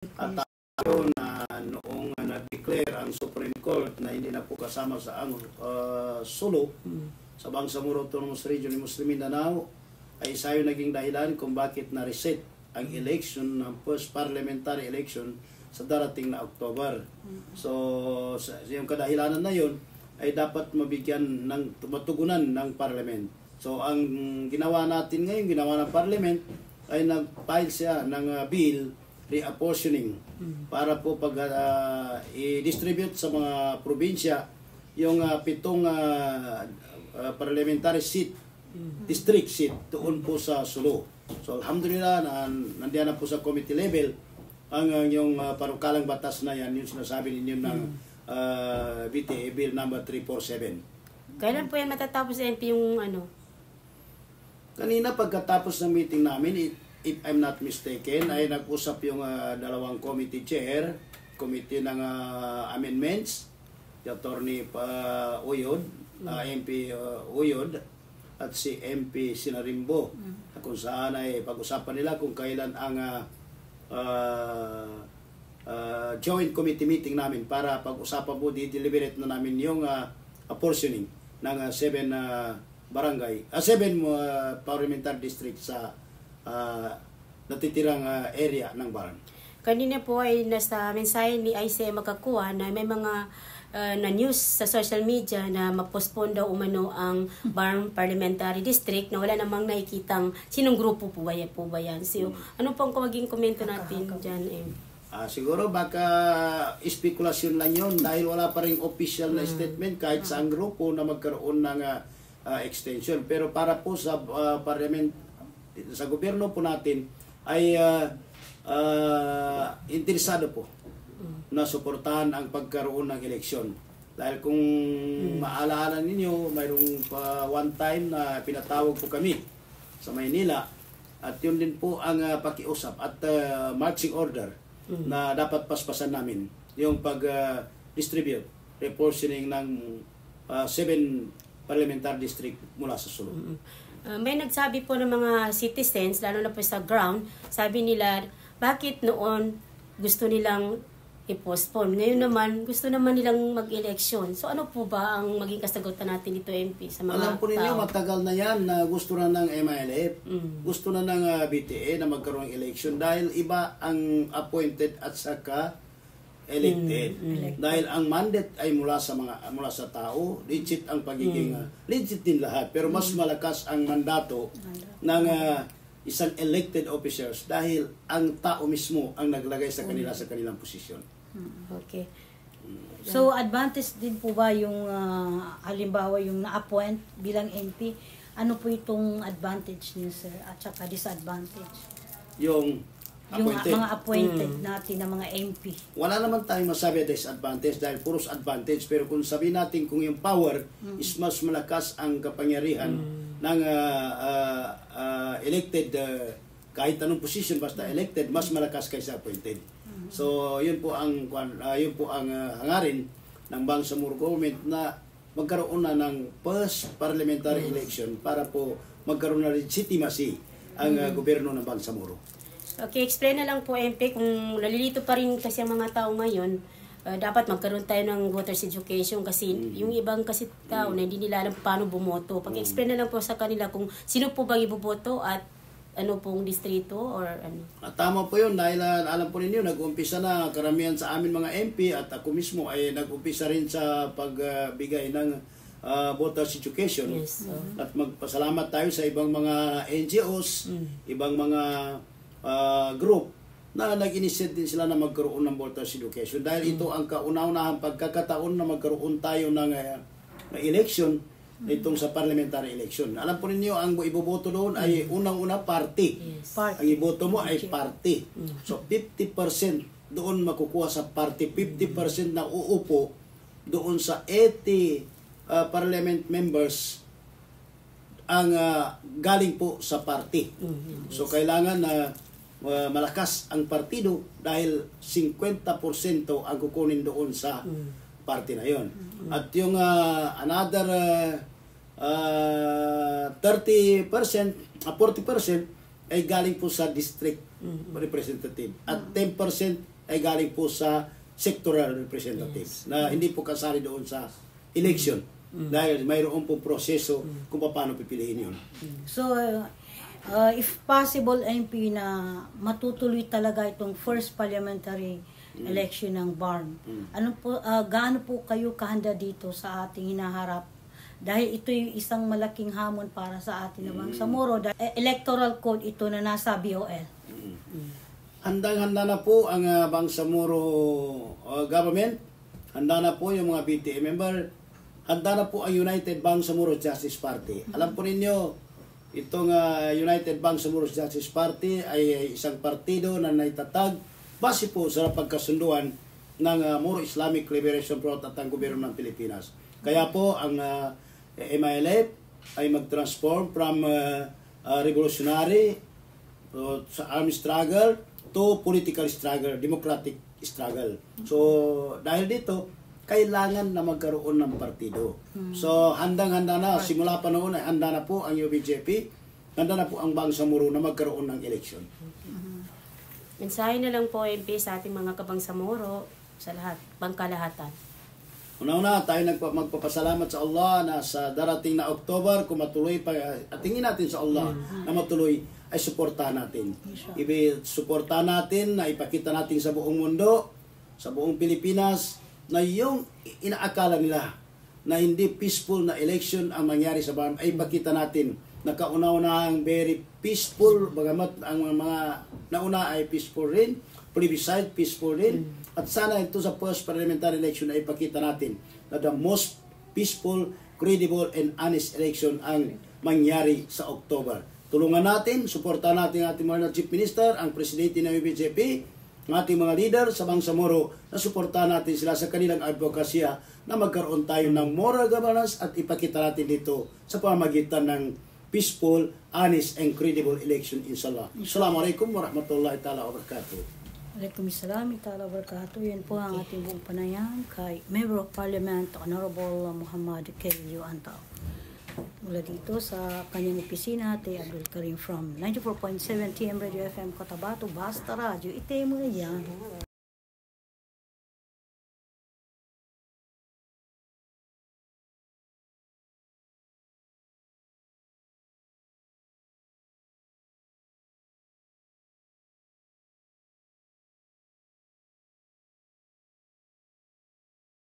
At tayo na noong na-declare ang Supreme Court na hindi na po kasama sa Sulu, sa Bangsamoro Autonomous Region ni Muslim Mindanao, ay isa yung naging dahilan kung bakit na-reset ang election ng first parliamentary election sa darating na October. So, yung kadahilanan na yun ay dapat mabigyan ng matugunan ng parliament. So, ang ginawa natin ngayon, ginawa ng parliament, ay nag-file siya ng bill reapportioning para po pag i-distribute sa mga probinsya yung 7 parliamentary seat, district seat doon po sa Sulu. So alhamdulillah, nandiyan na po sa committee level ang yung panukalang batas na yan, yung sinasabi ninyo ng BTA Bill number 347. Kailan po yan matatapos MP yung ano? Kanina pagkatapos ng meeting namin, if I'm not mistaken, ay nag-usap yung dalawang committee chair, committee ng amendments, si Attorney Uyod, MP Uyod, at si MP Sinarimbo, kung saan ay pag-usapan nila kung kailan ang joint committee meeting namin para pag-usapan po, di-deliberate na namin yung apportioning ng 7 barangay, 7 parliamentary district sa natitirang area ng Baran. Kanina po ay nasa mensahe ni ICM makakuha na may mga na news sa social media na ma-postpone daw umano ang Baran Parliamentary District na wala namang nakikitang sinong grupo po ba yan? So, ano pong maging komento natin dyan? Siguro baka espekulasyon lang yun dahil wala pa rin official na statement kahit sa ang grupo na magkaroon ng extension. Pero para po sa parliament, sa gobyerno po natin ay interesado po na suportahan ang pagkaroon ng eleksyon. Dahil kung maalaala ninyo, mayroong one time na pinatawag po kami sa Maynila at yun din po ang pakiusap at marching order na dapat paspasan namin yung pag-distribute, reportioning ng 7 parliamentary district mula sa Sulu. May nagsabi po ng mga citizens, lalo na po sa ground, sabi nila, bakit noon gusto nilang i-postpone? Ngayon naman, gusto naman nilang mag-election. So ano po ba ang maging kasagutan natin dito, MP, sa mga alam po ninyo, matagal na yan na gusto na ng MILF, gusto na ng BTA na magkaroon ng election dahil iba ang appointed at saka elected. Dahil ang mandate ay mula sa tao, legit ang pagiging legit din lahat, pero mas malakas ang mandato ng isang elected officers dahil ang tao mismo ang naglagay sa kanila sa kanilang posisyon. Okay. So advantage din po ba yung halimbawa yung na-appoint bilang MP? Ano po itong advantage niyo, sir, at saka disadvantage? Yung mga appointed natin na mga MP. Wala naman tayong masabi disadvantage dahil puros advantage, pero kung sabihin natin kung yung power is mas malakas ang kapangyarihan ng elected, kahit anong position basta elected, mas malakas kaysa appointed. So yun po ang hangarin ng Bangsamoro government na magkaroon na ng first parliamentary election para po magkaroon na legitimacy ang gobyerno ng Bangsamoro. Okay, explain na lang po, MP, kung nalilito pa rin kasi ang mga tao ngayon, dapat magkaroon tayo ng voters education kasi yung ibang kasi tao na hindi nila alam paano bumoto. Pag-explain na lang po sa kanila kung sino po bang iboboto at ano pong distrito or ano. Tama po yun dahil alam po ninyo, nag-umpisa na karamihan sa amin mga MP at ako mismo ay nag-umpisa rin sa pagbigay ng voters education. Yes, at magpasalamat tayo sa ibang mga NGOs, ibang mga group na nag-initiate din sila na magkaroon ng voters education dahil ito ang kauna-unahang pagkakataon na magkaroon tayo ng election itong sa parliamentary election. Alam po ninyo, ang iboboto doon ay unang-una party. Yes. Ang iboto mo ay party. So 50% doon makukuha sa party, 50% na uupo doon sa 80 parliament members ang galing po sa party. So kailangan na malakas ang partido dahil 50% ang kukunin doon sa party na yon. At yung another 30%, 40% ay galing po sa district representative. At 10% ay galing po sa sectoral representatives na hindi po kasali doon sa election dahil mayroon po proseso kung paano pipiliin yun. So, if possible, MP, na matutuloy talaga itong first parliamentary election ng BARM, ano po, gaano po kayo kahanda dito sa ating hinaharap? Dahil ito yung isang malaking hamon para sa atin ng Bangsamoro. Electoral code ito na nasa BOL. Handang-handa na po ang Bangsamoro government. Handa na po yung mga BTA member. Handa na po ang United Bangsamoro Justice Party. Alam po ninyo, itong United Bangsamoro Justice Party ay isang partido na naitatag base po sa pagkasunduan ng Moro Islamic Liberation Front at ang gobyerno ng Pilipinas. Kaya po ang MILF ay mag-transform from revolutionary sa armed struggle to political struggle, democratic struggle. So, dahil dito, kailangan na magkaroon ng partido. So, handang-handa na. Simula pa noon ay handa na po ang UBJP, handa na po ang Bangsamoro na magkaroon ng election. Mensahe na lang po, MP, sa ating mga kabangsamoro, sa lahat, bangkalahatan. Una-una, tayo magpapasalamat sa Allah na sa darating na October, kung matuloy pa, at tingin natin sa Allah na matuloy, ay suportahan natin. Suportahan natin, na ipakita natin sa buong mundo, sa buong Pilipinas, na yung inaakala nila na hindi peaceful na election ang mangyari sa BARM, ay ipakita natin na kauna-unahang very peaceful, bagamat ang mga nauna ay peaceful rin, plebiscite peaceful rin, at sana ito sa first parliamentary election ay ipakita natin na the most peaceful, credible, and honest election ang mangyari sa October. Tulungan natin, suportahan natin ang ating mga Chief Minister, ang Presidente ng UBJP, ang ating mga leader sa Bangsamoro, na suportahan natin sila sa kanilang advokasya na magkaroon tayo ng moral governance at ipakita natin dito sa pamamagitan ng peaceful, honest, and credible election, inshallah. Assalamualaikum warahmatullahi ta'ala wabarakatuh. Waalaikumsalam ta'ala wabarakatuh. Yan po ang ating buong panayam kay Member of Parliament, Honorable Muhammad K.U. Antao. Mula dito sa kanyang opisina, Tay Abdul Karim from 94.7 TM Radio FM Cotabato, Basta Radio. Ite mo na yan.